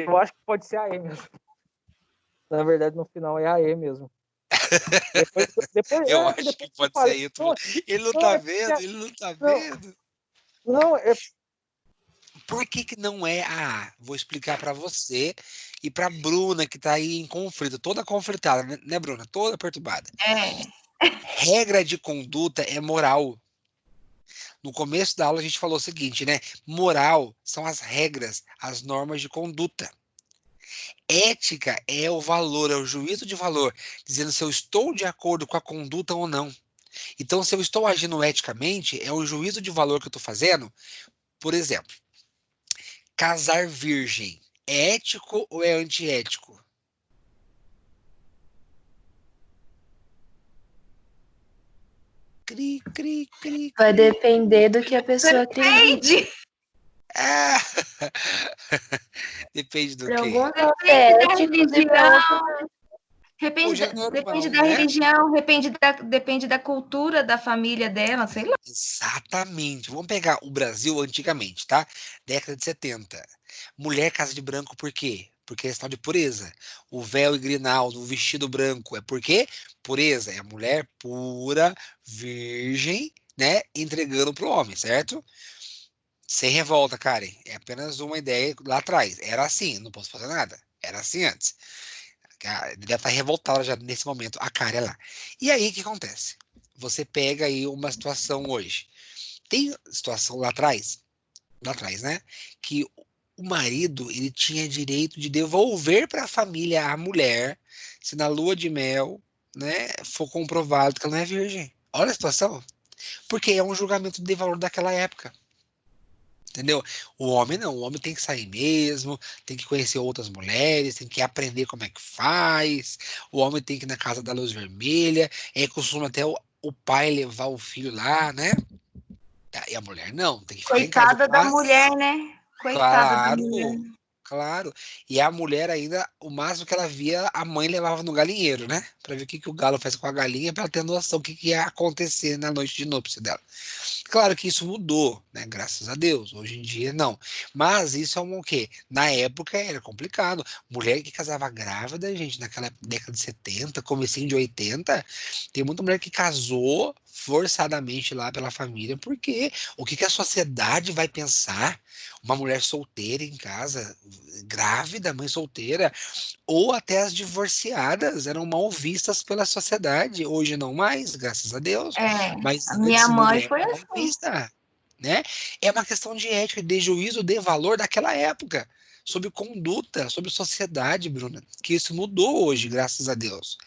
Eu acho que pode ser a E mesmo. Na verdade, no final é a E mesmo. Eu acho que pode ser aí. Ele não tá vendo, ele não tá não, vendo. não, Por que que não é a A? Vou explicar para você e para Bruna, que tá aí em conflito, toda conflitada, né, Bruna? Toda perturbada. É. Regra de conduta é moral. No começo da aula a gente falou o seguinte, né? Moral são as regras, as normas de conduta. Ética é o valor, é o juízo de valor, dizendo se eu estou de acordo com a conduta ou não. Então, se eu estou agindo eticamente, é o juízo de valor que eu estou fazendo. Por exemplo, casar virgem é ético ou é antiético? Cri, cri, cri, Vai cri. depender do que a pessoa acredita. Depende. Ah! Depende do Para quê? alguns é Depende da ético e para outros religião. Hoje é normal, Depende da né? religião, depende da cultura da família dela, sei lá. Exatamente. Vamos pegar o Brasil antigamente, tá? Década de 70. Mulher casa de branco por quê? Porque é sinal de pureza. O véu e grinaldo, o vestido branco, é por quê? Pureza. É a mulher pura, virgem, né? Entregando pro homem, certo? Sem revolta, Karen. É apenas uma ideia lá atrás. Era assim, não posso fazer nada. Era assim antes. Deve estar revoltada já nesse momento, a Karen lá. E aí, o que acontece? Você pega aí uma situação hoje. Tem situação lá atrás, né? Que o marido ele tinha direito de devolver para a família a mulher se na lua de mel, né, for comprovado que ela não é virgem. Olha a situação. Porque é um julgamento de valor daquela época. Entendeu? O homem não, o homem tem que sair mesmo, tem que conhecer outras mulheres, tem que aprender como é que faz. O homem tem que ir na casa da luz vermelha, costuma até o pai levar o filho lá, né? E a mulher não, tem que ficar em casa. Coitada da mulher, né? Coitada da mulher. Claro, claro. E a mulher ainda, o máximo que ela via, a mãe levava no galinheiro, né? Pra ver o que que o galo faz com a galinha, pra ela ter noção do que ia acontecer na noite de núpcia dela. Claro que isso mudou, né? Graças a Deus. Hoje em dia, não. Mas isso é um o quê? Na época era complicado. Mulher que casava grávida, gente, naquela década de 70, comecinho de 80, tem muita mulher que casou forçadamente lá pela família, porque o que que a sociedade vai pensar? Uma mulher solteira em casa, grávida, mãe solteira, ou até as divorciadas eram mal vistas pela sociedade. Hoje não mais, graças a Deus. É, Mas a minha antes mãe mulher foi era mal assim. vista, né? É uma questão de ética, de juízo, de valor daquela época. Sobre conduta, sobre sociedade, Bruna. Que isso mudou hoje, graças a Deus.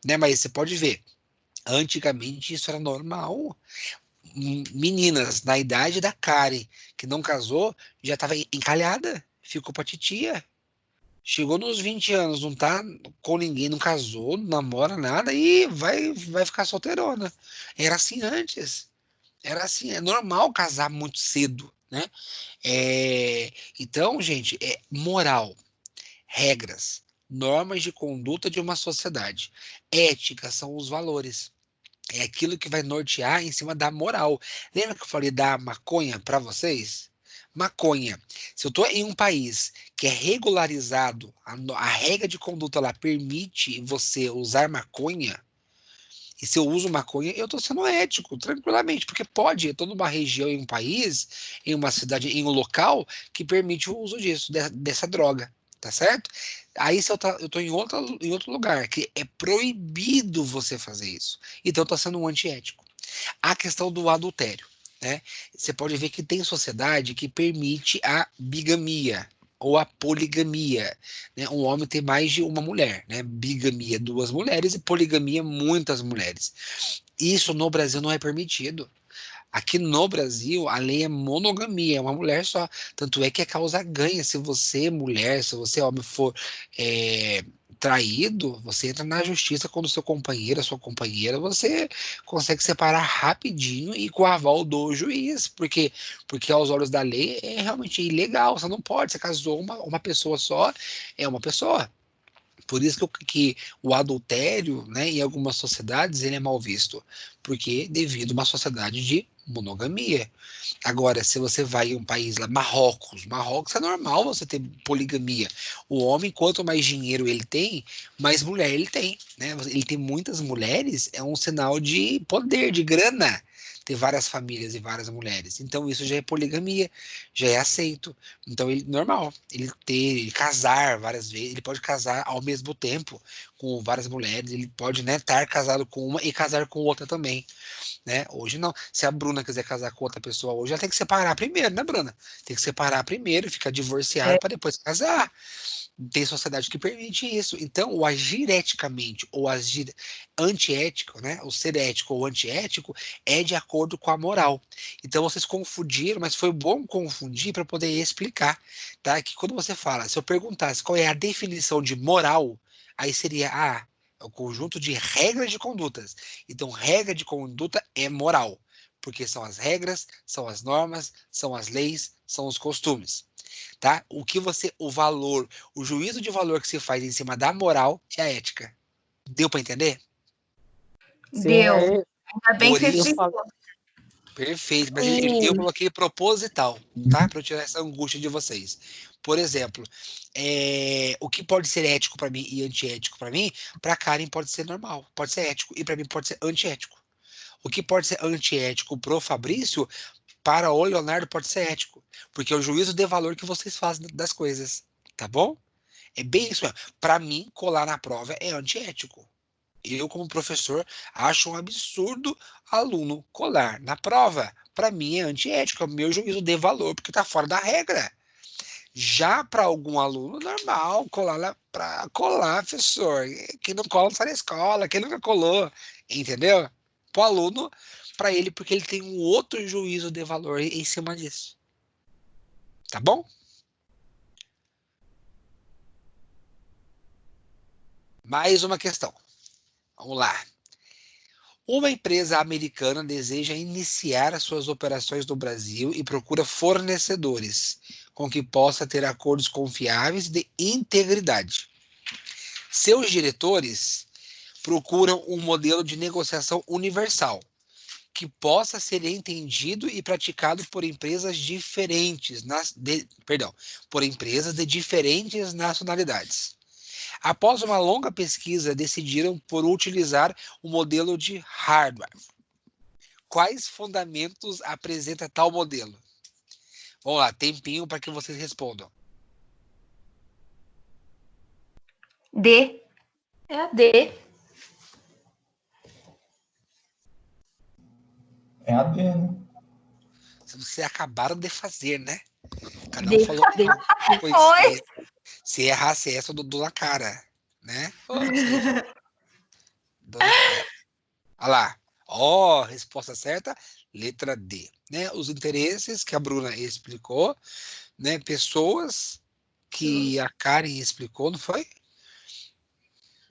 Né? Mas você pode ver, antigamente isso era normal. Meninas na idade da Karen, que não casou, já estava encalhada, ficou pra titia. Chegou nos 20 anos, não tá com ninguém, não casou, não namora nada e vai ficar solteirona. Era assim antes. Era assim, é normal casar muito cedo, né? Então, gente, é moral, regras, normas de conduta de uma sociedade. Ética são os valores. É aquilo que vai nortear em cima da moral. Lembra que eu falei da maconha para vocês? Maconha. Se eu estou em um país que é regularizado, a regra de conduta lá permite você usar maconha, e se eu uso maconha, eu estou sendo ético, tranquilamente, porque pode, eu estou numa região, em um país, em uma cidade, em um local que permite o uso disso, dessa droga, tá certo? Aí se eu estou em outro lugar, que é proibido você fazer isso, então eu estou sendo um antiético. A questão do adultério, né? Você pode ver que tem sociedade que permite a bigamia ou a poligamia, né? Um homem tem mais de uma mulher, né? Bigamia, duas mulheres, e poligamia, muitas mulheres. Isso no Brasil não é permitido. Aqui no Brasil, a lei é monogamia, é uma mulher só. Tanto é que a causa ganha. Se você, mulher, se você, homem, for é, traído, você entra na justiça quando seu companheiro, a sua companheira, você consegue separar rapidinho e com o aval do juiz. Porque aos olhos da lei é realmente ilegal. Você não pode, você casou uma pessoa só, é uma pessoa. Por isso que o adultério, né, em algumas sociedades, ele é mal visto. Porque devido a uma sociedade de monogamia. Agora, se você vai em um país lá, Marrocos é normal você ter poligamia. O homem, quanto mais dinheiro ele tem, mais mulher ele tem, né? Ele tem muitas mulheres, é um sinal de poder, de grana, ter várias famílias e várias mulheres. Então, isso já é poligamia, já é aceito. Então, ele normal, ele casar várias vezes, ele pode casar ao mesmo tempo com várias mulheres, ele pode, né, estar casado com uma e casar com outra também, né? Hoje não. Se a Bruna quiser casar com outra pessoa hoje, ela tem que separar primeiro, né, Bruna? Tem que separar primeiro, ficar divorciada para depois casar. Tem sociedade que permite isso. Então, o agir eticamente ou agir antiético, né? O ser ético ou antiético é de acordo com a moral. Então, vocês confundiram, mas foi bom confundir para poder explicar, tá? Que quando você fala, se eu perguntasse qual é a definição de moral, aí seria é o conjunto de regras de condutas. Então, regra de conduta é moral, porque são as regras, são as normas, são as leis, são os costumes, tá? O valor, o juízo de valor que se faz em cima da moral é a ética. Deu para entender? Sim, Deu. aí Ainda bem que você eu explicou. falo, Perfeito, mas eu Sim. coloquei proposital, tá? Para eu tirar essa angústia de vocês. Por exemplo, o que pode ser ético para mim e antiético para mim, para Karen pode ser normal, pode ser ético, e para mim pode ser antiético. O que pode ser antiético pro Fabrício, para o Leonardo pode ser ético, porque é o juízo de valor que vocês fazem das coisas, tá bom? É bem isso mesmo. Para mim, colar na prova é antiético. Eu, como professor, acho um absurdo aluno colar na prova. Para mim é antiético, é o meu juízo de valor, porque está fora da regra. Já para algum aluno, normal, colar para colar, professor. Quem não cola não sai da escola, quem nunca colou, entendeu? Para o aluno, para ele, porque ele tem um outro juízo de valor em cima disso. Tá bom? Mais uma questão. Vamos lá. Uma empresa americana deseja iniciar as suas operações no Brasil e procura fornecedores com que possa ter acordos confiáveis de integridade. Seus diretores procuram um modelo de negociação universal que possa ser entendido e praticado por empresas por empresas de diferentes nacionalidades. Após uma longa pesquisa, decidiram por utilizar o modelo de hardware. Quais fundamentos apresenta tal modelo? Vamos lá, tempinho para que vocês respondam. D. É a D. É a D, né? Vocês acabaram de fazer, né? Cada um D. falou D. uma Foi. coisa. Se errasse essa, eu dou na cara, né? Dou na cara. Olha lá. Resposta certa, letra D. Né? Os interesses que a Bruna explicou, né? Pessoas que a Karen explicou, não foi?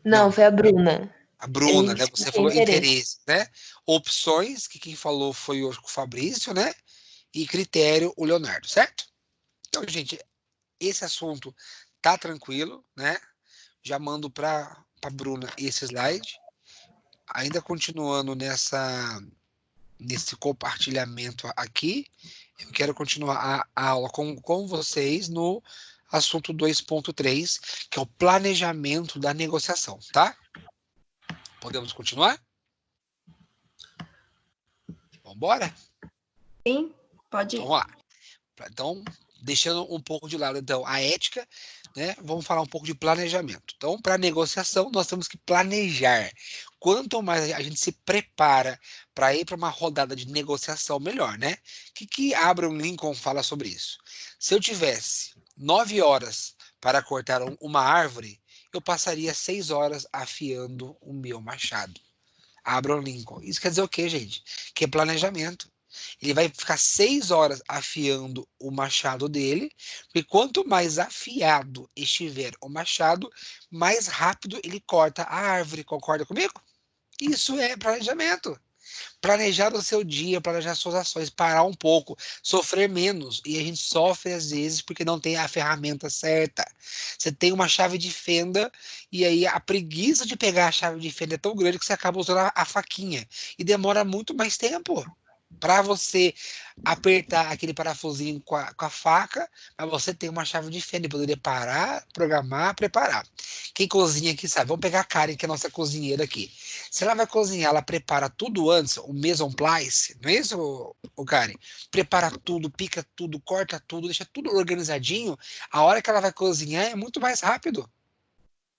Não, foi a Bruna. A Bruna, Eu né? Você expliquei falou interesse. interesse, né? Opções, que quem falou foi o Fabrício, né? E critério, o Leonardo, certo? Então, gente, esse assunto tá tranquilo, né? Já mando para a Bruna esse slide. Ainda continuando nesse compartilhamento aqui, eu quero continuar a aula com vocês no assunto 2.3, que é o planejamento da negociação, tá? Podemos continuar? Vamos embora? Sim, pode Então, ir. vamos lá. Então, deixando um pouco de lado, então, a ética, né? Vamos falar um pouco de planejamento. Então, para negociação, nós temos que planejar. Quanto mais a gente se prepara para ir para uma rodada de negociação, melhor, né? O que Abraham Lincoln fala sobre isso? Se eu tivesse 9 horas para cortar uma árvore, eu passaria 6 horas afiando o meu machado. Abraham Lincoln. Isso quer dizer o quê, gente? Que é planejamento. Ele vai ficar 6 horas afiando o machado dele, porque quanto mais afiado estiver o machado, mais rápido ele corta a árvore. Concorda comigo? Isso é planejamento. Planejar o seu dia, planejar suas ações, parar um pouco, sofrer menos. E a gente sofre às vezes porque não tem a ferramenta certa. Você tem uma chave de fenda e aí a preguiça de pegar a chave de fenda é tão grande que você acaba usando a faquinha. E demora muito mais tempo. para você apertar aquele parafusinho com a faca, mas você tem uma chave de fenda, poderia parar, programar, preparar. Quem cozinha aqui sabe. Vamos pegar a Karen, que é a nossa cozinheira aqui. Se ela vai cozinhar, ela prepara tudo antes, o mise en place, não é isso, o Karen? Prepara tudo, pica tudo, corta tudo, deixa tudo organizadinho. A hora que ela vai cozinhar é muito mais rápido,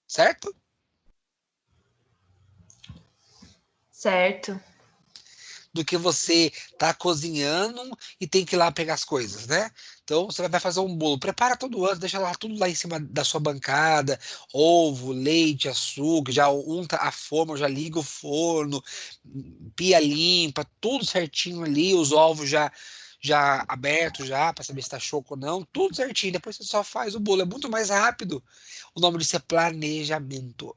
certo? Certo. Do que você tá cozinhando e tem que ir lá pegar as coisas, né? Então você vai fazer um bolo, prepara tudo antes, deixa lá tudo lá em cima da sua bancada, ovo, leite, açúcar, já unta a forma, já liga o forno, pia limpa, tudo certinho ali, os ovos já abertos já para saber se tá choco ou não, tudo certinho. Depois você só faz o bolo, é muito mais rápido. O nome disso é planejamento,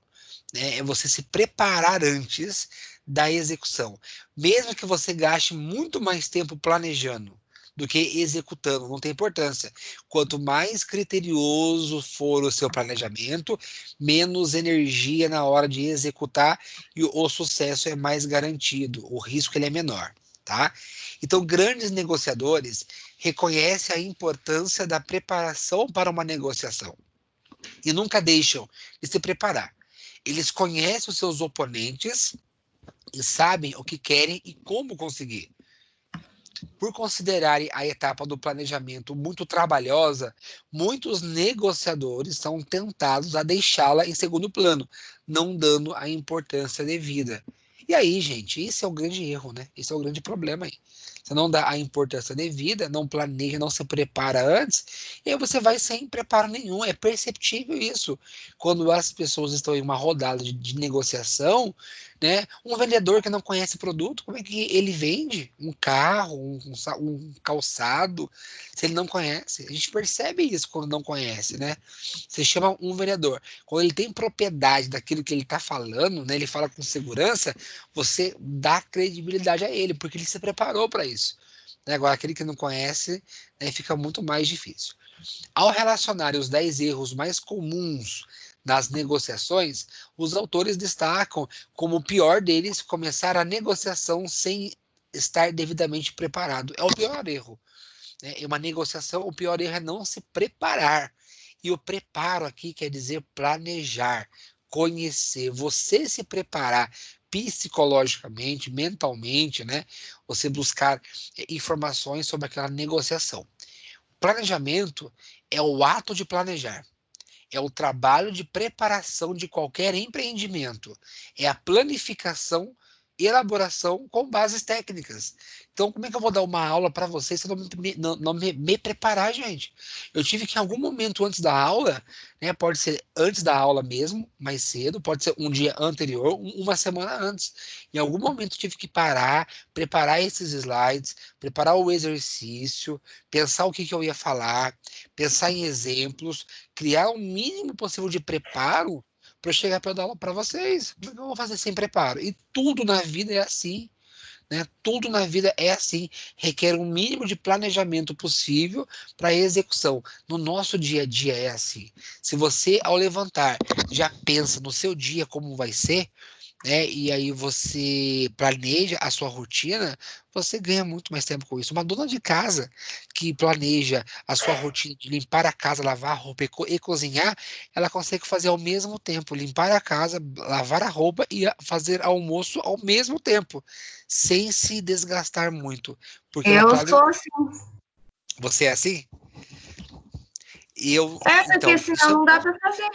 né? É você se preparar antes da execução. Mesmo que você gaste muito mais tempo planejando do que executando, não tem importância. Quanto mais criterioso for o seu planejamento, menos energia na hora de executar e o sucesso é mais garantido, o risco ele é menor, tá? Então, grandes negociadores reconhecem a importância da preparação para uma negociação e nunca deixam de se preparar. Eles conhecem os seus oponentes e sabem o que querem e como conseguir. Por considerarem a etapa do planejamento muito trabalhosa, muitos negociadores são tentados a deixá-la em segundo plano, não dando a importância devida. E aí, gente, esse é o grande erro, né? Esse é o grande problema aí. Você não dá a importância devida, não planeja, não se prepara antes, e aí você vai sem preparo nenhum. É perceptível isso. Quando as pessoas estão em uma rodada de negociação, né? Um vendedor que não conhece produto, como é que ele vende um carro, um calçado, se ele não conhece? A gente percebe isso quando não conhece, né? Você chama um vendedor. Quando ele tem propriedade daquilo que ele está falando, né? Ele fala com segurança, você dá credibilidade a ele, porque ele se preparou para isso. Né? Agora, aquele que não conhece, né, fica muito mais difícil. Ao relacionar os 10 erros mais comuns nas negociações, os autores destacam como o pior deles começar a negociação sem estar devidamente preparado. É o pior erro. Né? Em uma negociação, o pior erro é não se preparar. E o preparo aqui quer dizer planejar, conhecer, você se preparar psicologicamente, mentalmente, né? Você buscar informações sobre aquela negociação. Planejamento é o ato de planejar. É o trabalho de preparação de qualquer empreendimento. É a planificação, elaboração com bases técnicas. Então, como é que eu vou dar uma aula para vocês se eu não me preparar, gente? Eu tive que, em algum momento antes da aula, né, pode ser antes da aula mesmo, mais cedo, pode ser um dia anterior, uma semana antes. Em algum momento eu tive que parar, preparar esses slides, preparar o exercício, pensar o que eu ia falar, pensar em exemplos, criar o mínimo possível de preparo para chegar para dar aula para vocês. Como é que eu vou fazer sem preparo? E tudo na vida é assim, né? Tudo na vida é assim, requer um mínimo de planejamento possível para a execução. No nosso dia a dia é assim. Se você, ao levantar, já pensa no seu dia como vai ser, né? E aí você planeja a sua rotina, você ganha muito mais tempo com isso. Uma dona de casa que planeja a sua rotina de limpar a casa, lavar a roupa e cozinhar, ela consegue fazer ao mesmo tempo, limpar a casa, lavar a roupa e fazer almoço ao mesmo tempo, sem se desgastar muito, porque ela Eu planeja. sou assim. Você é assim? Eu, É, porque então, senão não dá para fazer.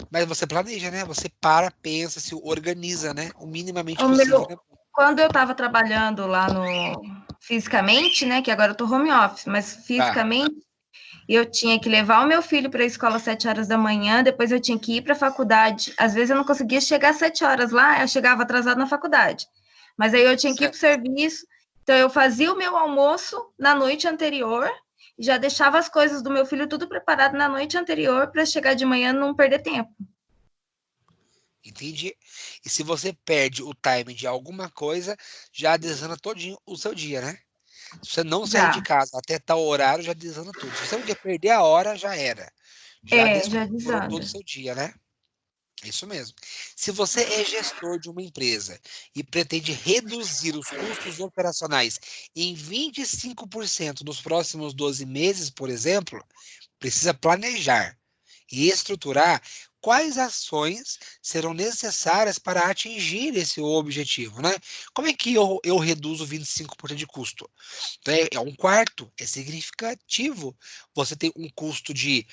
mas você planeja, né? Você para, pensa, se organiza, né? O minimamente O possível, meu, né? quando eu estava trabalhando lá no fisicamente, né, que agora eu tô home office, mas Tá. fisicamente eu tinha que levar o meu filho para a escola às 7 horas da manhã, depois eu tinha que ir para a faculdade. Às vezes eu não conseguia chegar às 7 horas lá, eu chegava atrasado na faculdade. Mas aí eu tinha que ir para o serviço, então eu fazia o meu almoço na noite anterior, já deixava as coisas do meu filho tudo preparado na noite anterior para chegar de manhã e não perder tempo. Entendi. E se você perde o time de alguma coisa, já desanda todinho o seu dia, né? Se você não sair de Já. casa até tal horário, já desanda tudo. Se você um dia perder a hora, já era. Já É, já desconfigurou todo o desanda. seu dia, né? É isso mesmo. Se você é gestor de uma empresa e pretende reduzir os custos operacionais em 25% nos próximos 12 meses, por exemplo, precisa planejar e estruturar quais ações serão necessárias para atingir esse objetivo, né? Como é que eu reduzo 25% de custo? Então, é um quarto, é significativo. Você tem um custo de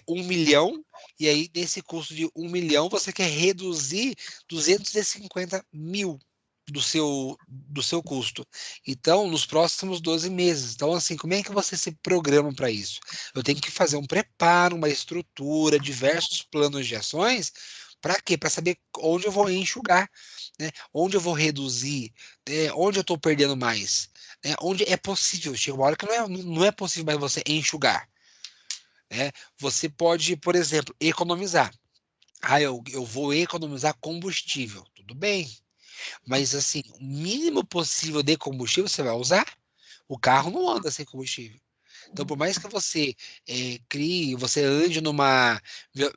1 milhão, e aí nesse custo de 1 milhão você quer reduzir 250 mil do seu custo. Então, nos próximos 12 meses. Então, assim, como é que você se programa para isso? Eu tenho que fazer um preparo, uma estrutura, diversos planos de ações. Para quê? Para saber onde eu vou enxugar, né? Onde eu vou reduzir, onde eu estou perdendo mais, né? Onde é possível. Chega uma hora que não é possível mais você enxugar, né? Você pode, por exemplo, economizar. Eu vou economizar combustível. Tudo bem. Mas, assim, o mínimo possível de combustível você vai usar. O carro não anda sem combustível. Então, por mais que você você ande numa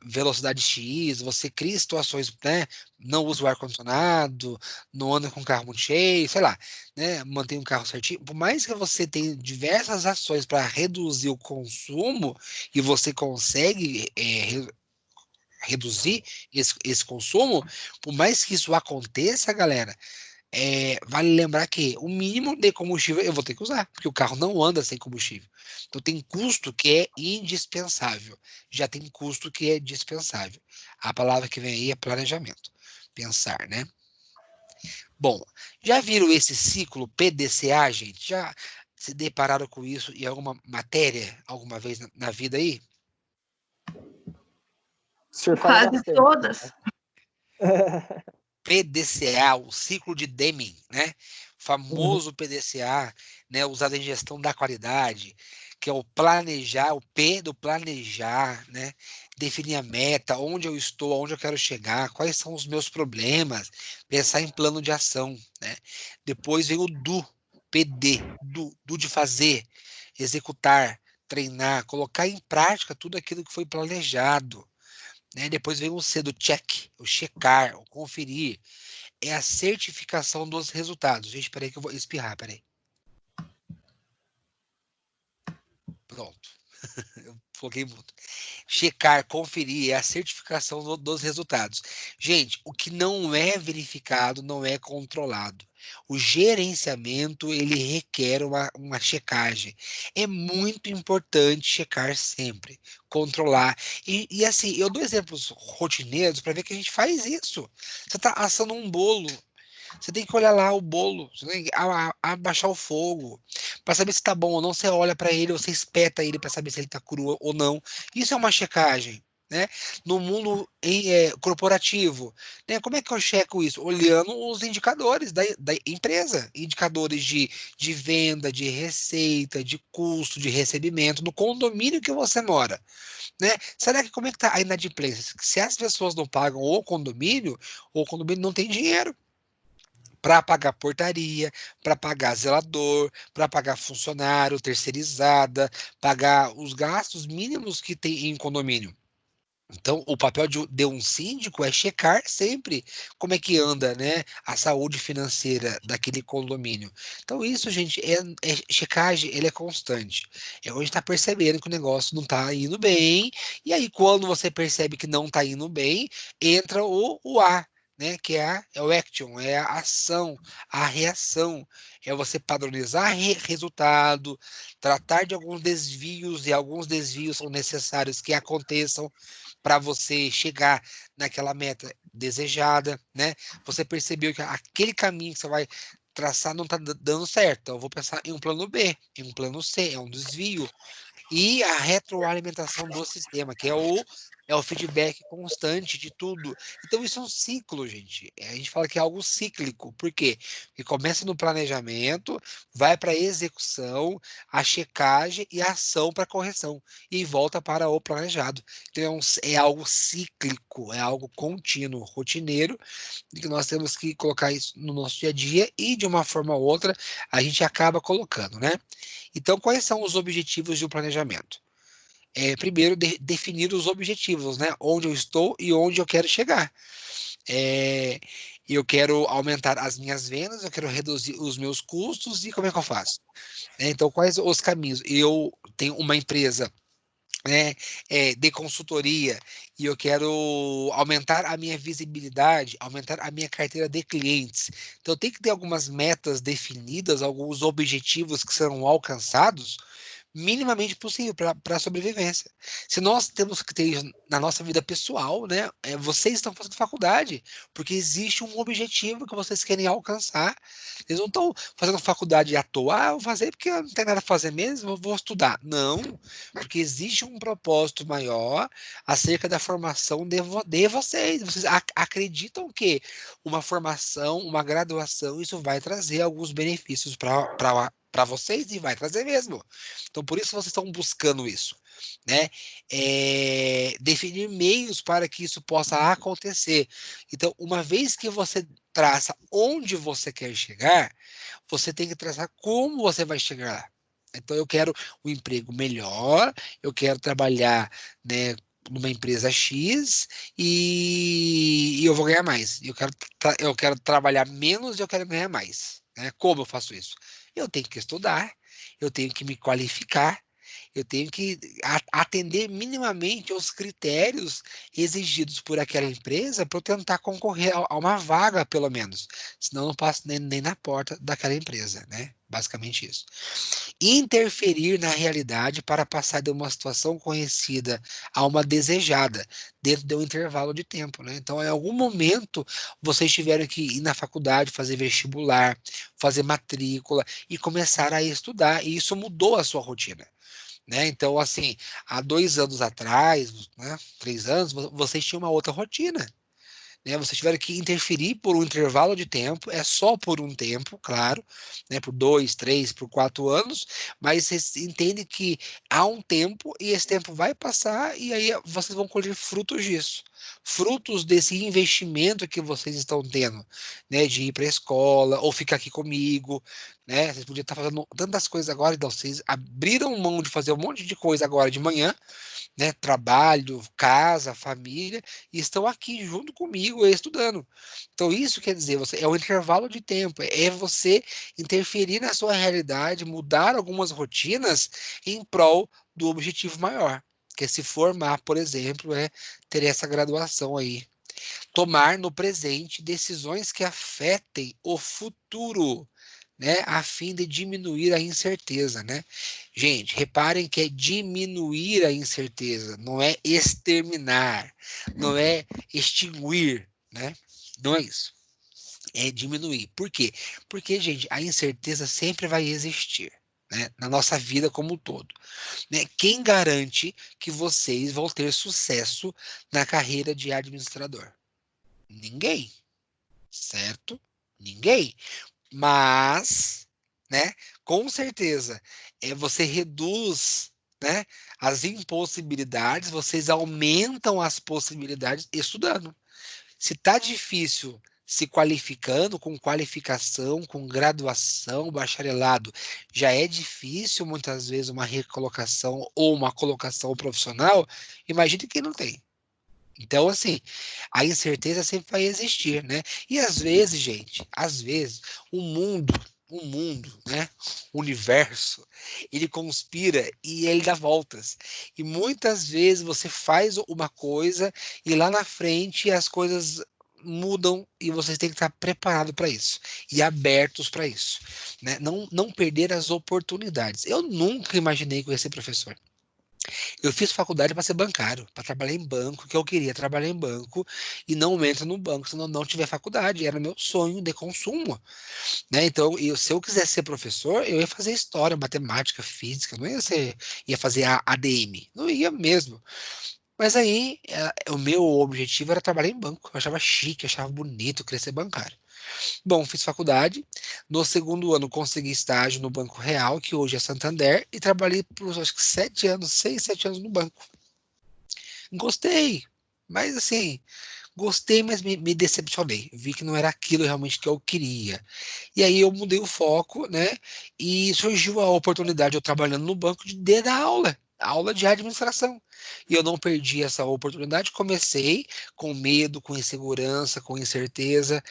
velocidade X, você crie situações, né? Não usa o ar-condicionado, não anda com o carro muito cheio, sei lá, né? Mantém o carro certinho. Por mais que você tenha diversas ações para reduzir o consumo e você consegue reduzir esse consumo, por mais que isso aconteça, galera, vale lembrar que o mínimo de combustível eu vou ter que usar, porque o carro não anda sem combustível. Então tem custo que é indispensável, já tem custo que é dispensável. A palavra que vem aí é planejamento, pensar, né? Bom, já viram esse ciclo PDCA, gente? Já se depararam com isso em alguma matéria, alguma vez na vida aí? Surfaram Quase bastante. todas. PDCA, o ciclo de Deming, né? Famoso PDCA, né? Usado em gestão da qualidade, que é o planejar, o P do planejar, né? Definir a meta, onde eu estou, aonde eu quero chegar, quais são os meus problemas, pensar em plano de ação, né? Depois vem o do, PD, do de fazer, executar, treinar, colocar em prática tudo aquilo que foi planejado, né? Depois vem o C do check, o checar, o conferir. É a certificação dos resultados. Gente, peraí que eu vou espirrar, peraí. Pronto. Eu coloquei mudo. Checar, conferir, é a certificação dos resultados. Gente, o que não é verificado não é controlado. O gerenciamento, ele requer uma checagem. É muito importante checar sempre, controlar. E assim, eu dou exemplos rotineiros para ver que a gente faz isso. Você está assando um bolo. Você tem que olhar lá o bolo, você tem que abaixar o fogo. Para saber se está bom ou não, você olha para ele, você espeta ele para saber se ele está cru ou não. Isso é uma checagem, né? No mundo corporativo, né? Como é que eu checo isso? Olhando os indicadores da empresa, indicadores de venda, de receita, de custo, de recebimento, no condomínio que você mora, né? Será que como é que está a inadimplência? Se as pessoas não pagam o condomínio não tem dinheiro para pagar portaria, para pagar zelador, para pagar funcionário, terceirizada, pagar os gastos mínimos que tem em condomínio. Então, o papel de um síndico é checar sempre como é que anda, né, a saúde financeira daquele condomínio. Então, isso, gente, checagem, ele é constante. É onde está percebendo que o negócio não está indo bem, e aí, quando você percebe que não está indo bem, entra o A, né, que é o action, é a ação, a reação. É você padronizar resultado, tratar de alguns desvios, e alguns desvios são necessários que aconteçam para você chegar naquela meta desejada, né? Você percebeu que aquele caminho que você vai traçar não está dando certo. Então, eu vou pensar em um plano B, em um plano C, é um desvio. E a retroalimentação do sistema, que é o feedback constante de tudo. Então, isso é um ciclo, gente. A gente fala que é algo cíclico. Por quê? Porque começa no planejamento, vai para a execução, a checagem e a ação para correção. E volta para o planejado. Então, é algo cíclico, é algo contínuo, rotineiro, e que nós temos que colocar isso no nosso dia a dia e, de uma forma ou outra, a gente acaba colocando, né? Então, quais são os objetivos de um planejamento? primeiro, definir os objetivos, né? Onde eu estou e onde eu quero chegar. Eu quero aumentar as minhas vendas, eu quero reduzir os meus custos, e como é que eu faço? Então, quais os caminhos? Eu tenho uma empresa, né, de consultoria, e eu quero aumentar a minha visibilidade, aumentar a minha carteira de clientes. Então, tem que ter algumas metas definidas, alguns objetivos que serão alcançados minimamente possível para a sobrevivência. Se nós temos que ter isso na nossa vida pessoal, né? Vocês estão fazendo faculdade porque existe um objetivo que vocês querem alcançar. Eles não estão fazendo faculdade à toa. Eu vou fazer porque não tem nada a fazer mesmo, eu vou estudar. Não, porque existe um propósito maior acerca da formação de vocês. Vocês acreditam que uma formação, uma graduação, isso vai trazer alguns benefícios para vocês, e vai trazer mesmo. Então, por isso vocês estão buscando isso, né? Definir meios para que isso possa acontecer. Então, uma vez que você traça onde você quer chegar, você tem que traçar como você vai chegar lá. Então, eu quero um emprego melhor, eu quero trabalhar, né, numa empresa X, e eu vou ganhar mais. Eu quero trabalhar menos e eu quero ganhar mais, né? Como eu faço isso? Eu tenho que estudar, eu tenho que me qualificar, eu tenho que atender minimamente aos critérios exigidos por aquela empresa para eu tentar concorrer a uma vaga, pelo menos. Senão eu não passo nem na porta daquela empresa, né? Basicamente isso. Interferir na realidade para passar de uma situação conhecida a uma desejada, dentro de um intervalo de tempo, né? Então, em algum momento, vocês tiveram que ir na faculdade, fazer vestibular, fazer matrícula e começar a estudar, e isso mudou a sua rotina, né? Então, assim, há 2 anos atrás, né, 3 anos, vocês tinham uma outra rotina, né? Vocês tiveram que interferir por um intervalo de tempo, é só por um tempo, claro, né? Por 2, 3, por 4 anos, mas vocês entendem que há um tempo e esse tempo vai passar, e aí vocês vão colher frutos disso. Frutos desse investimento que vocês estão tendo, né? De ir para a escola ou ficar aqui comigo, né? Vocês podiam estar fazendo tantas coisas agora, então vocês abriram mão de fazer um monte de coisa agora de manhã, né, trabalho, casa, família, e estão aqui junto comigo estudando. Então, isso quer dizer, é um intervalo de tempo, é você interferir na sua realidade, mudar algumas rotinas em prol do objetivo maior, que é se formar, por exemplo, ter essa graduação aí. Tomar no presente decisões que afetem o futuro, né, a fim de diminuir a incerteza, né? Gente, reparem que é diminuir a incerteza, não é exterminar, não é extinguir, né? Não é isso. É diminuir. Por quê? Porque, gente, a incerteza sempre vai existir, né, na nossa vida como um todo, né? Quem garante que vocês vão ter sucesso na carreira de administrador? Ninguém, certo? Ninguém. Mas, né, com certeza, você reduz, né, as impossibilidades, vocês aumentam as possibilidades estudando. Se está difícil se qualificando, com qualificação, com graduação, bacharelado, já é difícil muitas vezes uma recolocação ou uma colocação profissional, imagine quem não tem. Então, assim, a incerteza sempre vai existir, né? E às vezes, gente, às vezes, o mundo, né? O universo, ele conspira e ele dá voltas. E muitas vezes você faz uma coisa e lá na frente as coisas mudam e vocês têm que estar preparados para isso e abertos para isso, né? Não perder as oportunidades. Eu nunca imaginei que eu ia ser professor. Eu fiz faculdade para ser bancário, para trabalhar em banco, que eu queria trabalhar em banco e não entro no banco se não tiver faculdade. Era meu sonho de consumo, né? Então, se eu quisesse ser professor, eu ia fazer história, matemática, física, não ia fazer a ADM, não ia mesmo. Mas aí, o meu objetivo era trabalhar em banco. Eu achava chique, achava bonito, eu queria ser bancário. Bom, fiz faculdade. No segundo ano, consegui estágio no Banco Real, que hoje é Santander, e trabalhei por acho que 7 anos, 6, 7 anos no banco. Gostei, mas assim, gostei, mas me decepcionei. Vi que não era aquilo realmente que eu queria. E aí eu mudei o foco, né? E surgiu a oportunidade, eu trabalhando no banco, de dar aula. aula de administração. E eu não perdi essa oportunidade. Comecei com medo, com insegurança, com incerteza.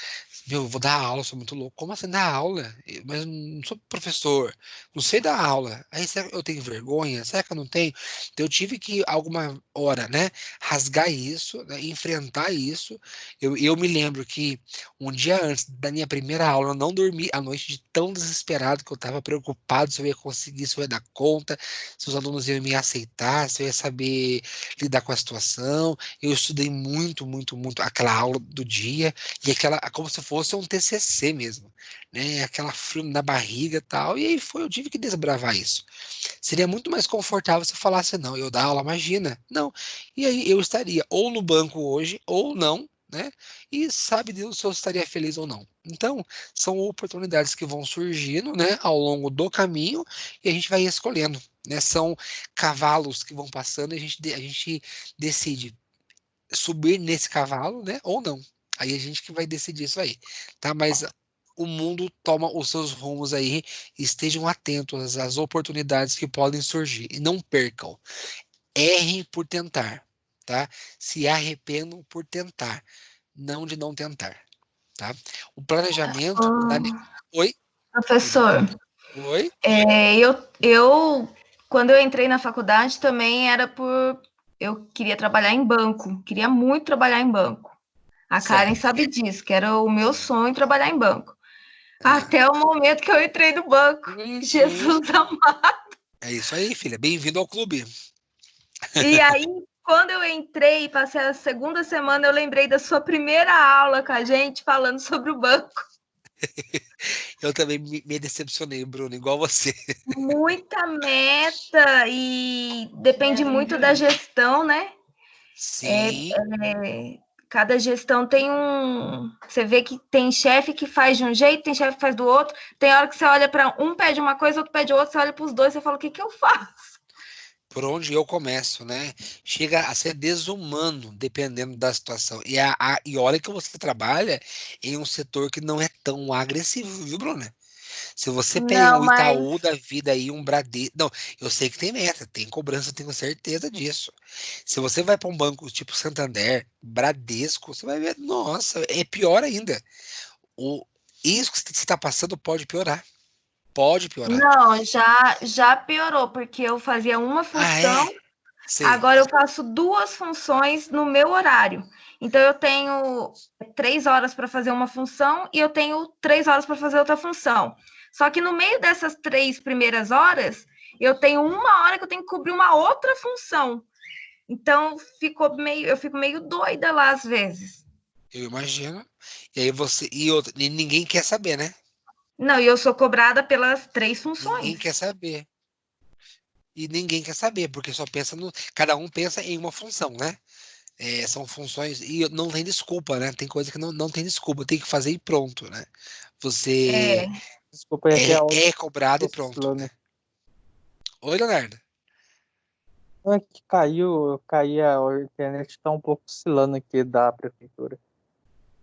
Meu, eu vou dar aula, sou muito louco. Como assim dar aula? Mas eu não sou professor, não sei dar aula. Aí será que eu tenho vergonha? Será que eu não tenho? Então, eu tive que, alguma hora, né, rasgar isso, né, enfrentar isso. Eu me lembro que um dia antes da minha primeira aula, eu não dormi a noite de tão desesperado que eu estava preocupado se eu ia conseguir, se eu ia dar conta, se os alunos iam me aceitar, se eu ia saber lidar com a situação. Eu estudei muito, muito, muito aquela aula do dia, e aquela, como se fosse um TCC mesmo, né? Aquela frio na barriga e tal, e aí eu tive que desbravar isso. Seria muito mais confortável se eu falasse, não, eu dar aula, imagina. Não. E aí eu estaria ou no banco hoje, ou não, né? E sabe Deus se eu estaria feliz ou não. Então, são oportunidades que vão surgindo, né, ao longo do caminho, e a gente vai escolhendo, né? São cavalos que vão passando e a gente decide subir nesse cavalo, né, ou não. Aí a gente que vai decidir isso aí, tá? Mas o mundo toma os seus rumos aí, estejam atentos às oportunidades que podem surgir e não percam. Errem por tentar, tá? Se arrependam por tentar, não de não tentar, tá? O planejamento da... Ah, Oi? professor, Oi? quando eu entrei na faculdade também era por. Eu queria trabalhar em banco, queria muito trabalhar em banco. A Karen Certo. sabe disso, que era o meu sonho trabalhar em banco. Ah, Até o momento que eu entrei no banco. uhum. Jesus amado. É isso aí, filha. Bem-vindo ao clube. E aí, quando eu entrei, passei a segunda semana, eu lembrei da sua primeira aula com a gente, falando sobre o banco. Eu também me decepcionei, Bruno, igual você. Muita meta e depende muito da gestão, né? Sim, Cada gestão tem um. Você vê que tem chefe que faz de um jeito, tem chefe que faz do outro. Tem hora que você olha para um, pede uma coisa, outro pede outra, você olha para os dois e fala: o que eu faço? por onde eu começo, né? Chega a ser desumano, dependendo da situação. E olha que você trabalha em um setor que não é tão agressivo, viu, Bruna? Se você pega Não, um mas Itaú da vida aí, um Bradesco. Não, eu sei que tem meta, tem cobrança, eu tenho certeza disso. Se você vai para um banco tipo Santander, Bradesco, você vai ver, nossa, é pior ainda. O, isso que você está passando pode piorar. Pode piorar. não, já piorou, porque eu fazia uma Ah, é? função, Sei. agora eu faço duas funções no meu horário. Então eu tenho 3 horas para fazer uma função e eu tenho 3 horas para fazer outra função. Só que no meio dessas 3 primeiras horas, eu tenho 1 hora que eu tenho que cobrir uma outra função. Então eu fico meio doida lá às vezes. Eu imagino. E aí você. E ninguém quer saber, né? Não, e eu sou cobrada pelas 3 funções. Ninguém quer saber. E ninguém quer saber, porque só pensa no. Cada um pensa em uma função, né? É, são funções. E não tem desculpa, né? Tem coisa que não tem desculpa, tem que fazer e pronto, né? É, Você Desculpa aí, aqui é áudio é cobrado e pronto, oscilando. né? Oi, Leonardo. Não é que caiu, a internet tá um pouco oscilando aqui da prefeitura.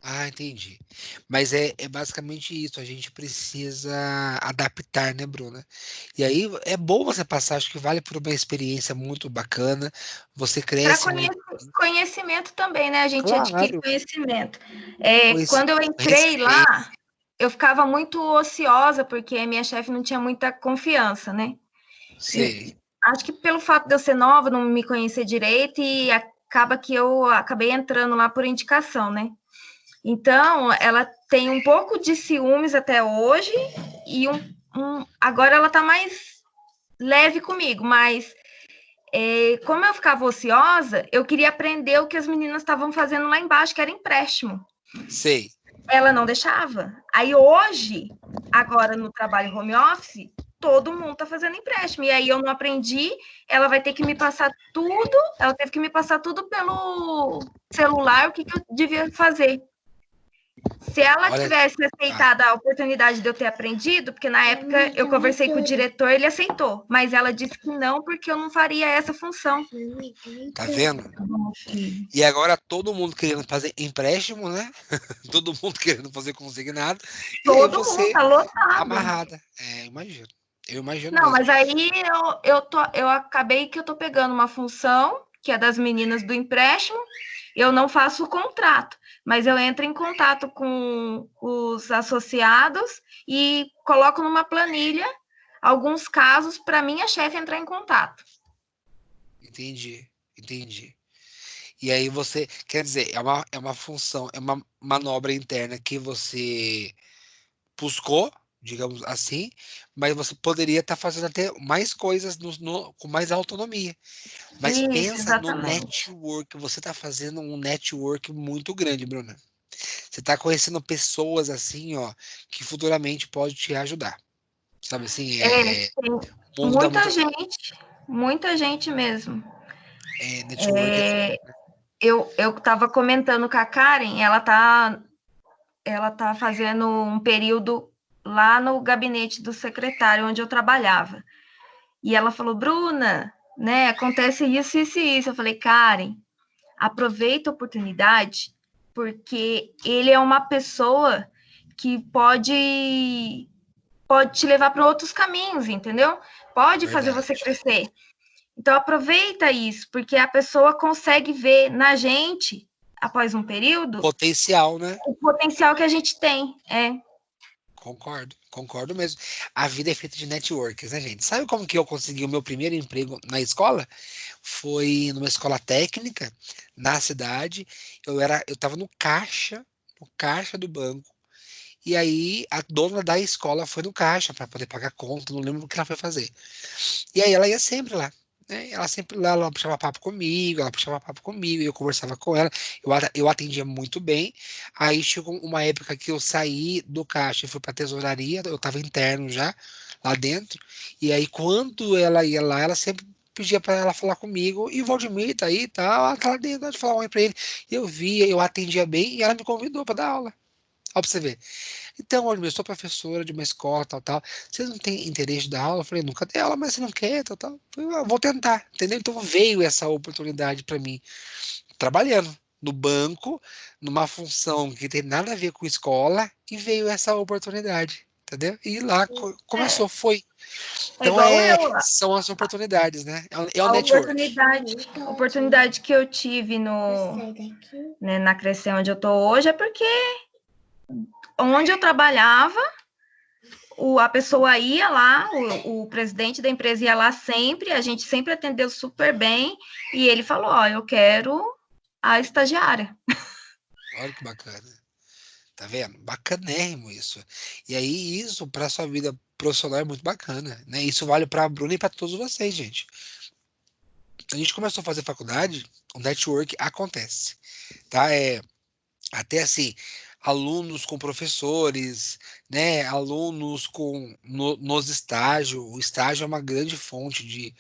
Ah, entendi. Mas é basicamente isso, a gente precisa adaptar, né, Bruna? E aí é bom você passar, acho que vale por uma experiência muito bacana, você para cresce muito, conhecimento também, né? A gente adquire claro, conhecimento. conhecimento, Quando eu entrei respeito, lá, eu ficava muito ociosa, porque a minha chefe não tinha muita confiança, né? E sei. acho que pelo fato de eu ser nova, não me conhecer direito, e acaba que eu acabei entrando lá por indicação, né? Então, ela tem um pouco de ciúmes até hoje, e agora ela tá mais leve comigo, mas como eu ficava ociosa, eu queria aprender o que as meninas estavam fazendo lá embaixo, que era empréstimo. Sei. Ela não deixava. Aí hoje, agora no trabalho home office, todo mundo está fazendo empréstimo. E aí eu não aprendi, ela vai ter que me passar tudo, ela teve que me passar tudo pelo celular, o que eu devia fazer. Se ela Olha, tivesse ah, aceitado a oportunidade de eu ter aprendido, porque na época eu conversei com o diretor, ele aceitou, mas ela disse que não, porque eu não faria essa função. tá vendo? Filho. E agora todo mundo querendo fazer empréstimo, né? Todo mundo querendo fazer consignado, e aí Todo mundo você tá lotado. amarrada. É, imagino. Eu imagino Não, mesmo. mas aí eu acabei que eu tô pegando uma função, que é das meninas do empréstimo, eu não faço o contrato, mas eu entro em contato com os associados e coloco numa planilha alguns casos para minha chefe entrar em contato. Entendi, entendi. E aí você, quer dizer, é uma função, é uma manobra interna que você buscou, digamos assim, mas você poderia estar fazendo até mais coisas com mais autonomia. Mas Isso, pensa no exatamente. network, você está fazendo um network muito grande, Bruna. Você está conhecendo pessoas assim, ó, que futuramente pode te ajudar. Sabe assim, Tem o mundo dá muita gente mesmo. network é tudo. Eu estava comentando com a Karen, ela tá fazendo um período lá no gabinete do secretário onde eu trabalhava. E ela falou, Bruna, né, acontece isso, isso e isso. Eu falei, Karen, aproveita a oportunidade, porque ele é uma pessoa que pode te levar para outros caminhos, entendeu? Pode fazer você Verdade. crescer. Então aproveita isso, porque a pessoa consegue ver na gente, após um período, Potencial, né? o potencial que a gente tem. Concordo, concordo mesmo. A vida é feita de networks, né, gente? Sabe como que eu consegui o meu primeiro emprego na escola? Foi numa escola técnica na cidade. Eu tava no caixa do banco. E aí a dona da escola foi no caixa para poder pagar conta, não lembro o que ela foi fazer. E aí ela ia sempre lá, né? Ela sempre lá, ela puxava papo comigo, ela puxava papo comigo, eu conversava com ela, eu atendia muito bem. Aí chegou uma época que eu saí do caixa e fui para tesouraria, eu estava interno já lá dentro. E aí quando ela ia lá, ela sempre pedia para ela falar comigo, e o Valdemir tá aí e tal, ela tá lá dentro, de falar um oi para ele. Eu via, eu atendia bem e ela me convidou para dar aula. Ó, pra você ver. Então, olha, eu sou professora de uma escola, tal, tal. Vocês não têm interesse de dar aula? Eu falei, nunca dei aula, mas você não quer, tal, tal. Eu falei, vou tentar, entendeu? Então veio essa oportunidade para mim, trabalhando no banco, numa função que tem nada a ver com escola, e veio essa oportunidade, entendeu? E lá começou, foi. É Então igual são as oportunidades, né? É o a network. oportunidade que eu tive né, na Crescer onde eu tô hoje é porque onde eu trabalhava, a pessoa ia lá, o presidente da empresa ia lá sempre, a gente sempre atendeu super bem, e ele falou, ó, eu quero a estagiária. Olha que bacana. Tá vendo? Bacanérrimo isso. E aí, isso para sua vida profissional é muito bacana, né? Isso vale para a Bruna e para todos vocês, gente. A gente começou a fazer faculdade, o network acontece, tá? Até assim, alunos com professores, né? Alunos nos estágios. O estágio é uma grande fonte de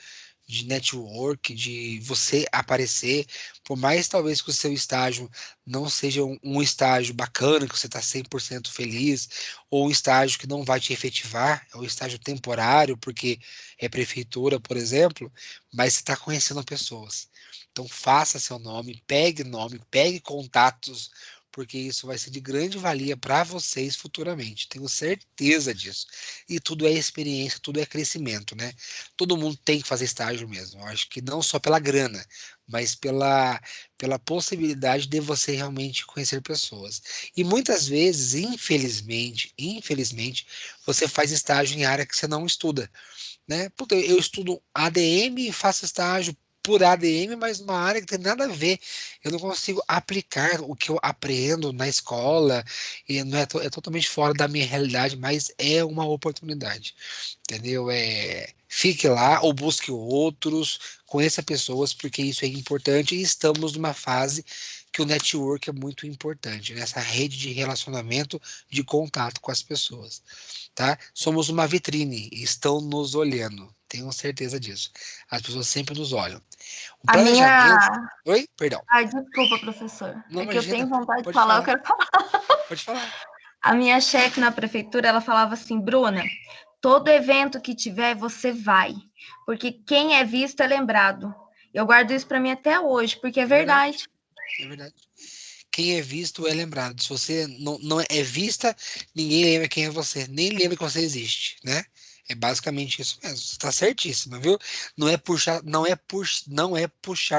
network, de você aparecer, por mais talvez que o seu estágio não seja um estágio bacana, que você está 100% feliz, ou um estágio que não vai te efetivar, é um estágio temporário, porque é prefeitura, por exemplo, mas você está conhecendo pessoas. Então faça seu nome, pegue contatos, porque isso vai ser de grande valia para vocês futuramente. Tenho certeza disso. E tudo é experiência, tudo é crescimento, né? Todo mundo tem que fazer estágio mesmo. Eu acho que não só pela grana, mas pela possibilidade de você realmente conhecer pessoas. E muitas vezes, infelizmente, você faz estágio em área que você não estuda, né? Puta, eu estudo ADM e faço estágio por ADM, mas numa área que tem nada a ver. Eu não consigo aplicar o que eu aprendo na escola, e não é totalmente fora da minha realidade, mas é uma oportunidade, entendeu? Fique lá ou busque outros, conheça pessoas, porque isso é importante e estamos numa fase que o network é muito importante, nessa rede de relacionamento, de contato com as pessoas, tá? Somos uma vitrine, e estão nos olhando, tenho certeza disso. As pessoas sempre nos olham. O A planejamento. minha... Oi? Perdão. Ai, desculpa, professor. Não, É que eu imagina, tenho vontade de pode falar, eu falar, quero falar. pode falar. A minha chefe na prefeitura, ela falava assim, Bruna, todo evento que tiver, você vai. Porque quem é visto é lembrado. Eu guardo isso para mim até hoje, porque é É verdade, verdade. é verdade. Quem é visto é lembrado. Se você não é vista, ninguém lembra quem é você, nem lembra que você existe, né? É basicamente isso mesmo. Você está certíssima, viu? Não é puxar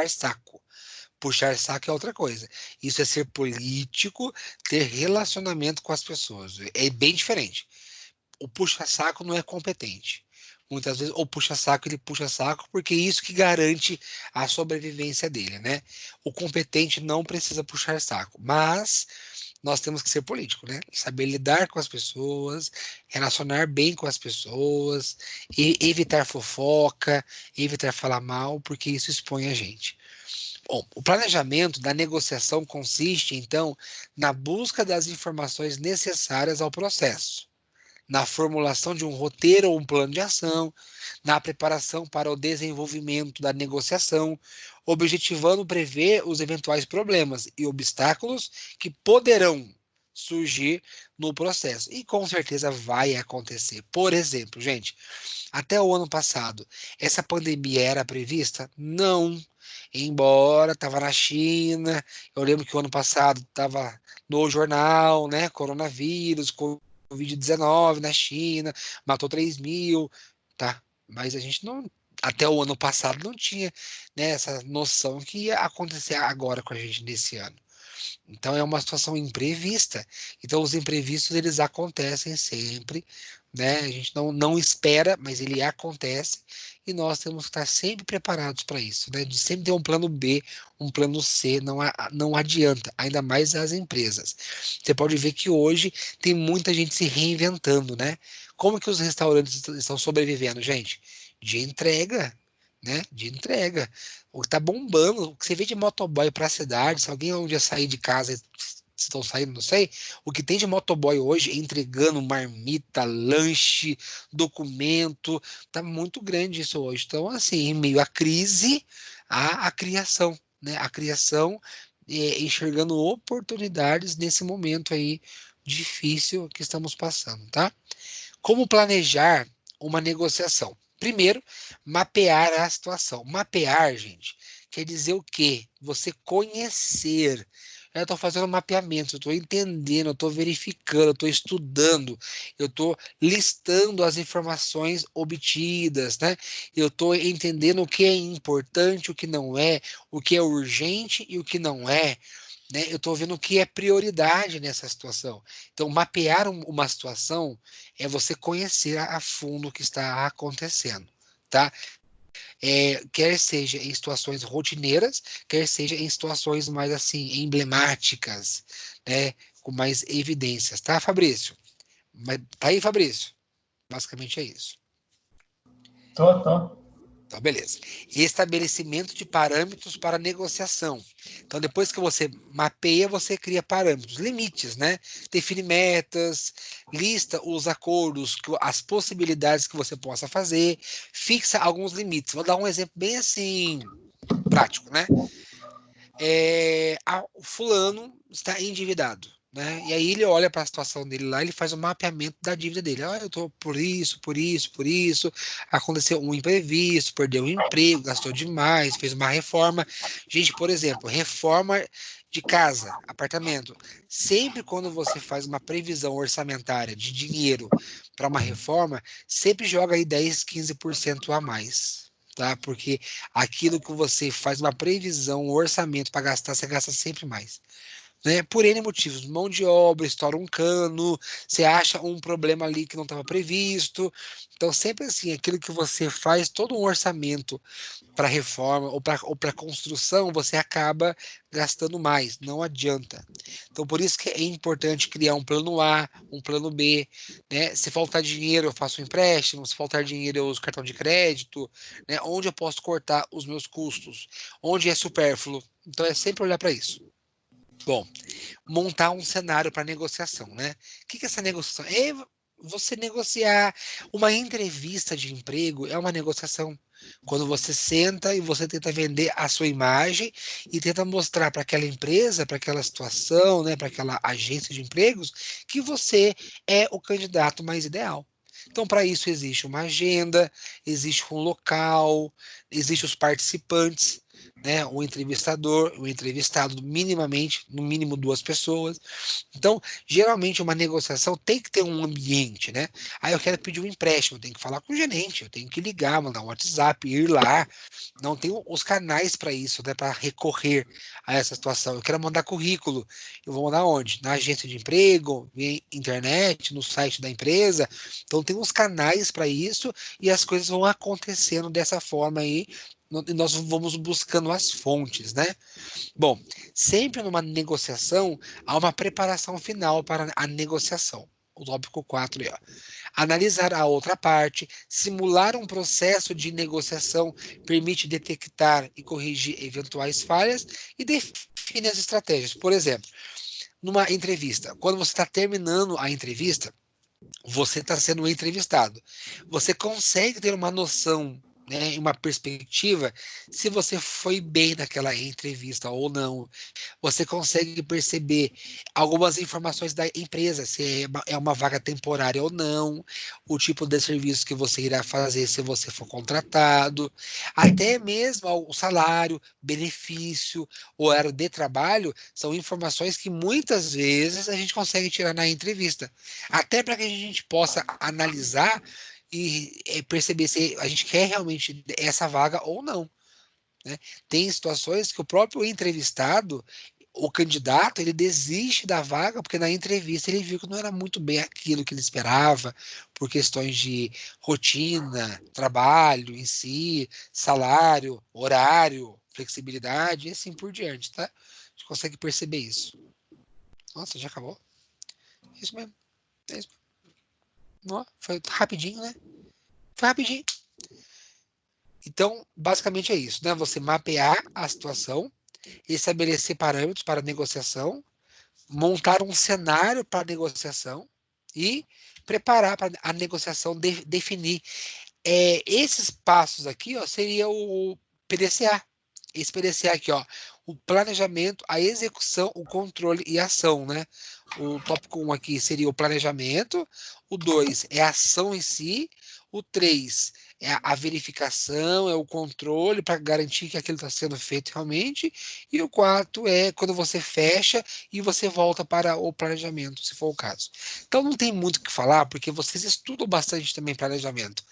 saco. Puxar saco é outra coisa. Isso é ser político, ter relacionamento com as pessoas. É bem diferente. O puxa-saco não é competente. Muitas vezes, o puxa-saco, ele puxa saco porque é isso que garante a sobrevivência dele, né? O competente não precisa puxar saco, mas nós temos que ser político, né? Saber lidar com as pessoas, relacionar bem com as pessoas, e evitar fofoca, evitar falar mal, porque isso expõe a gente. Bom, o planejamento da negociação consiste, então, na busca das informações necessárias ao processo, na formulação de um roteiro ou um plano de ação, na preparação para o desenvolvimento da negociação, objetivando prever os eventuais problemas e obstáculos que poderão surgir no processo. E com certeza vai acontecer. Por exemplo, gente, até o ano passado, essa pandemia era prevista? Não. Embora estava na China, eu lembro que o ano passado estava no jornal, né? Coronavírus, Covid-19 na China, matou 3 mil, tá? Mas a gente não, até o ano passado não tinha, né, essa noção que ia acontecer agora com a gente nesse ano. Então é uma situação imprevista. Então os imprevistos eles acontecem sempre, né? A gente não espera, mas ele acontece e nós temos que estar sempre preparados para isso, né? De sempre ter um plano B, um plano C, não adianta, ainda mais as empresas. Você pode ver que hoje tem muita gente se reinventando, né? Como que os restaurantes estão sobrevivendo, gente? De entrega, né? De entrega. O que tá bombando, o que você vê de motoboy para a cidade, se alguém um dia sair de casa, se estão saindo, não sei, o que tem de motoboy hoje entregando marmita, lanche, documento, tá muito grande isso hoje. Então, assim, em meio à crise, há a criação, né? A criação enxergando oportunidades nesse momento aí difícil que estamos passando, tá? Como planejar uma negociação? Primeiro, mapear a situação. Mapear, gente, quer dizer o quê? Você conhecer. Eu estou fazendo um mapeamento, eu estou entendendo, eu estou verificando, eu estou estudando, eu estou listando as informações obtidas, né? Eu estou entendendo o que é importante, o que não é, o que é urgente e o que não é, né? Eu estou vendo o que é prioridade nessa situação. Então, mapear uma situação é você conhecer a fundo o que está acontecendo, tá? Quer seja em situações rotineiras, quer seja em situações mais assim emblemáticas, né? Com mais evidências, tá, Fabrício? Tá aí, Fabrício? Basicamente é isso. Tô. Então, beleza. Estabelecimento de parâmetros para negociação. Então, depois que você mapeia, você cria parâmetros, limites, né? Define metas, lista os acordos, as possibilidades que você possa fazer, fixa alguns limites. Vou dar um exemplo bem assim, prático, né? O fulano está endividado, né? E aí ele olha para a situação dele lá, ele faz um mapeamento da dívida dele. Eu tô por isso, por isso, aconteceu um imprevisto, perdeu o emprego, gastou demais, fez uma reforma. Gente, por exemplo, reforma de casa, apartamento. Sempre quando você faz uma previsão orçamentária de dinheiro para uma reforma, sempre joga aí 10, 15% a mais. Tá? Porque aquilo que você faz uma previsão, um orçamento para gastar, você gasta sempre mais. Né? Por N motivos, mão de obra, estoura um cano, você acha um problema ali que não estava previsto. Então, sempre assim, aquilo que você faz, todo um orçamento para reforma ou para construção, você acaba gastando mais, não adianta. Então, por isso que é importante criar um plano A, um plano B, né? Se faltar dinheiro, eu faço um empréstimo, se faltar dinheiro, eu uso cartão de crédito, né? Onde eu posso cortar os meus custos, onde é supérfluo. Então, é sempre olhar para isso. Bom, montar um cenário para negociação, né? O que é essa negociação? É você negociar. Uma entrevista de emprego é uma negociação. Quando você senta e você tenta vender a sua imagem e tenta mostrar para aquela empresa, para aquela situação, né, para aquela agência de empregos, que você é o candidato mais ideal. Então, para isso existe uma agenda, existe um local, existe os participantes. né, o entrevistador, o entrevistado, minimamente, no mínimo 2 pessoas. Então, geralmente, uma negociação tem que ter um ambiente, né? Aí eu quero pedir um empréstimo, eu tenho que falar com o gerente, eu tenho que ligar, mandar um WhatsApp, ir lá. Não tenho os canais para isso, né, para recorrer a essa situação. Eu quero mandar currículo, eu vou mandar onde? Na agência de emprego, via internet, no site da empresa. Então, tem uns canais para isso e as coisas vão acontecendo dessa forma aí, e nós vamos buscando as fontes, né? Bom, sempre numa negociação há uma preparação final para a negociação. O tópico 4 aí, ó. Analisar a outra parte, simular um processo de negociação permite detectar e corrigir eventuais falhas e define as estratégias. Por exemplo, numa entrevista, quando você está terminando a entrevista, você está sendo entrevistado. Você consegue ter uma noção, né, uma perspectiva, se você foi bem naquela entrevista ou não. Você consegue perceber algumas informações da empresa, se é uma vaga temporária ou não, o tipo de serviço que você irá fazer se você for contratado, até mesmo o salário, benefício, horário de trabalho, são informações que muitas vezes a gente consegue tirar na entrevista, até para que a gente possa analisar e perceber se a gente quer realmente essa vaga ou não, né? Tem situações que o próprio entrevistado, o candidato, ele desiste da vaga porque na entrevista ele viu que não era muito bem aquilo que ele esperava, por questões de rotina, trabalho em si, salário, horário, flexibilidade e assim por diante, tá? A gente consegue perceber isso. Nossa, já acabou? Isso mesmo. É isso. Não, foi rapidinho, né? Foi rapidinho. Então, basicamente é isso, né? Você mapear a situação, estabelecer parâmetros para negociação, montar um cenário para negociação e preparar para a negociação definir. Esses passos aqui, ó, seria o PDCA. Esse PDCA aqui, ó, o planejamento, a execução, o controle e a ação, né? O tópico 1 aqui seria o planejamento, o 2 é a ação em si, o 3 é a verificação, é o controle para garantir que aquilo está sendo feito realmente, e o 4 é quando você fecha e você volta para o planejamento, se for o caso. Então não tem muito o que falar, porque vocês estudam bastante também planejamento,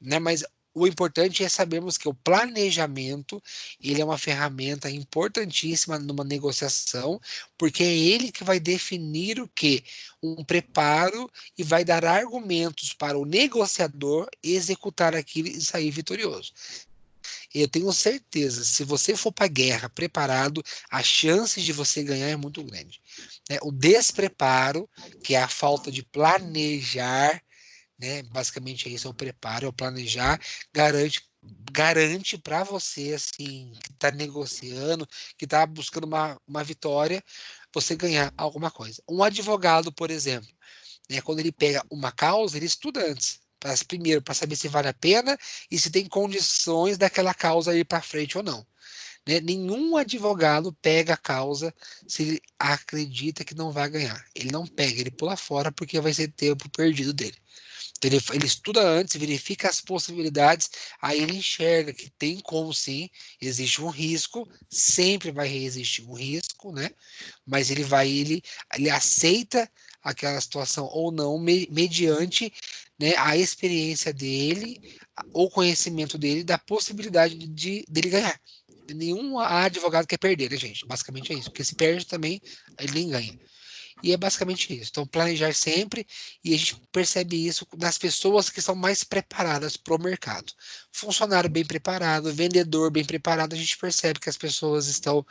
né? Mas o importante é sabermos que o planejamento, ele é uma ferramenta importantíssima numa negociação, porque é ele que vai definir o quê? Um preparo e vai dar argumentos para o negociador executar aquilo e sair vitorioso. Eu tenho certeza, se você for para a guerra preparado, a chance de você ganhar é muito grande, né? O despreparo, que é a falta de planejar, né? Basicamente é isso, é o preparo, é o planejar, garante para você, assim, que está negociando, que está buscando uma vitória, você ganhar alguma coisa. Um advogado, por exemplo, né, quando ele pega uma causa, ele estuda antes. Primeiro, para saber se vale a pena e se tem condições daquela causa ir para frente ou não, né? Nenhum advogado pega a causa se ele acredita que não vai ganhar. Ele não pega, ele pula fora porque vai ser tempo perdido dele. Então, ele estuda antes, verifica as possibilidades, aí ele enxerga que tem como sim, existe um risco, sempre vai existir um risco, né? Mas ele aceita aquela situação ou não, mediante, né, a experiência dele, o conhecimento dele, da possibilidade dele ganhar. Nenhum advogado quer perder, né, gente? Basicamente é isso, porque se perde também, ele nem ganha. E é basicamente isso. Então, planejar sempre, e a gente percebe isso nas pessoas que são mais preparadas para o mercado. Funcionário bem preparado, vendedor bem preparado, a gente percebe que as pessoas estão,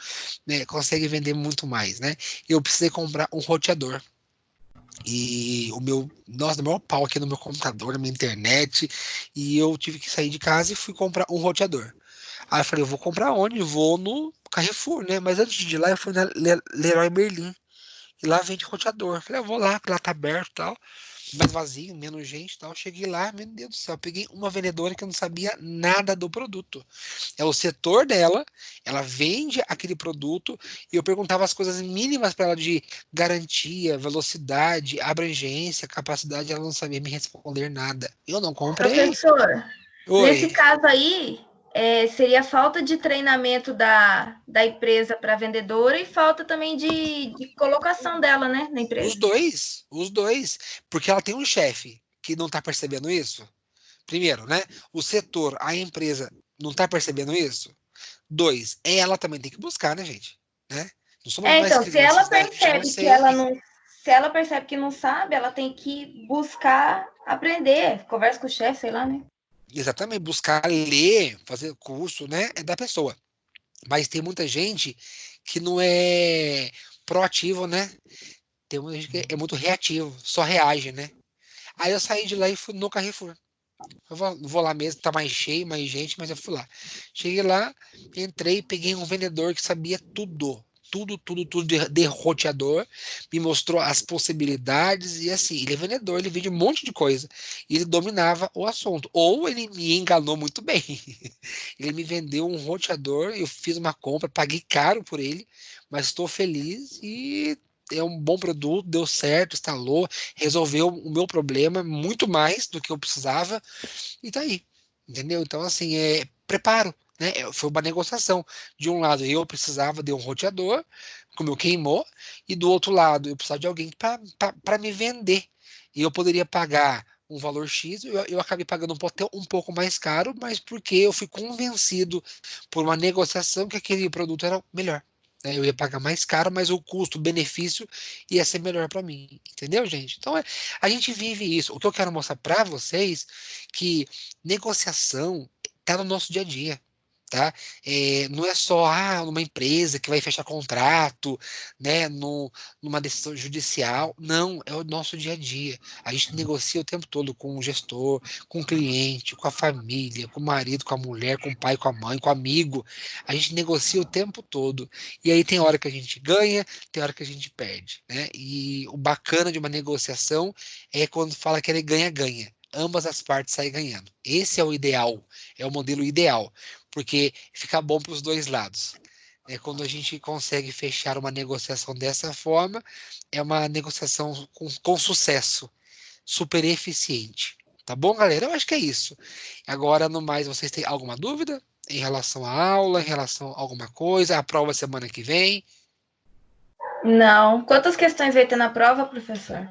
né, conseguem vender muito mais, né? Eu precisei comprar um roteador. E nossa, o maior pau aqui no meu computador, na minha internet, e eu tive que sair de casa e fui comprar um roteador. Aí eu falei, eu vou comprar onde? Vou no Carrefour, né? Mas antes de ir lá, eu fui na Leroy Merlin. E lá vende roteador. Falei, eu vou lá, porque lá tá aberto e tal. Mais vazio, menos gente e tal. Cheguei lá, meu Deus do céu, eu peguei uma vendedora que eu não sabia nada do produto. É o setor dela, ela vende aquele produto e eu perguntava as coisas mínimas para ela de garantia, velocidade, abrangência, capacidade, ela não sabia me responder nada. Eu não comprei. Professor, nesse Oi. caso aí, seria falta de treinamento da empresa para a vendedora e falta também de colocação dela, né, na empresa. Os dois, porque ela tem um chefe que não está percebendo isso. Primeiro, né? O setor, a empresa não está percebendo isso. 2, ela também tem que buscar, né, gente? Né? Não somos nós Então, se ela clientes, né? percebe que ela não, se ela percebe que não sabe, ela tem que buscar aprender, conversa com o chefe, sei lá, né? Exatamente, buscar ler, fazer curso, né? É da pessoa. Mas tem muita gente que não é proativo, né? Tem muita gente que é muito reativo, só reage, né? Aí eu saí de lá e fui no Carrefour. Eu vou lá mesmo, tá mais cheio, mais gente, mas eu fui lá. Cheguei lá, entrei, peguei um vendedor que sabia tudo. Tudo de roteador, me mostrou as possibilidades e assim, ele é vendedor, ele vende um monte de coisa e ele dominava o assunto, ou ele me enganou muito bem. Ele me vendeu um roteador, eu fiz uma compra, paguei caro por ele, mas estou feliz e é um bom produto, deu certo, instalou, resolveu o meu problema muito mais do que eu precisava e tá aí, entendeu? Então, assim, preparo, né? Foi uma negociação. De um lado, eu precisava de um roteador, como eu queimou, e do outro lado, eu precisava de alguém para me vender. E eu poderia pagar um valor X, eu acabei pagando um pouco mais caro, mas porque eu fui convencido por uma negociação que aquele produto era melhor. Né? Eu ia pagar mais caro, mas o custo-benefício ia ser melhor para mim. Entendeu, gente? Então, a gente vive isso. O que eu quero mostrar para vocês que negociação está no nosso dia a dia. Tá? Não é só numa empresa que vai fechar contrato, né, numa decisão judicial. Não, é o nosso dia a dia. A gente negocia o tempo todo com o gestor, com o cliente, com a família, com o marido, com a mulher, com o pai, com a mãe, com o amigo. A gente negocia o tempo todo. E aí tem hora que a gente ganha, tem hora que a gente perde, né? E o bacana de uma negociação é quando fala que ele ganha-ganha. Ambas as partes saem ganhando. Esse é o ideal, é o modelo ideal, porque fica bom para os dois lados. Quando a gente consegue fechar uma negociação dessa forma, é uma negociação com sucesso, super eficiente. Tá bom, galera? Eu acho que é isso. Agora, no mais, vocês têm alguma dúvida em relação à aula, em relação a alguma coisa? A prova semana que vem? Não. Quantas questões vai ter na prova, professor?